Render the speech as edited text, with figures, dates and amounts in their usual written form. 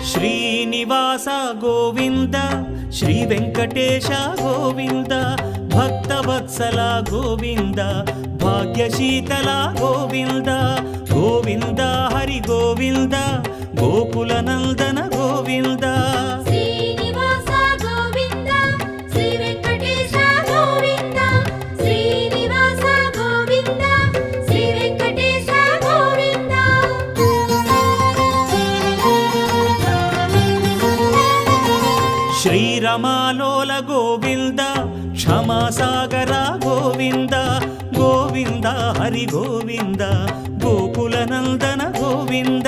Srinivasa Govinda Shri Venkatesha Govinda Bhaktavatsala Govinda భాగ్యశీతల Govinda Govinda Hari Govinda Gokula Nandana Govinda Srinivasa Govinda Shri Venkatesha Govinda Srinivasa Govinda Shri Venkatesha Govinda శ్రీరమాలోల Govinda క్షమాసాగర Govinda Govinda Hari Govinda Gokula Nandana Govinda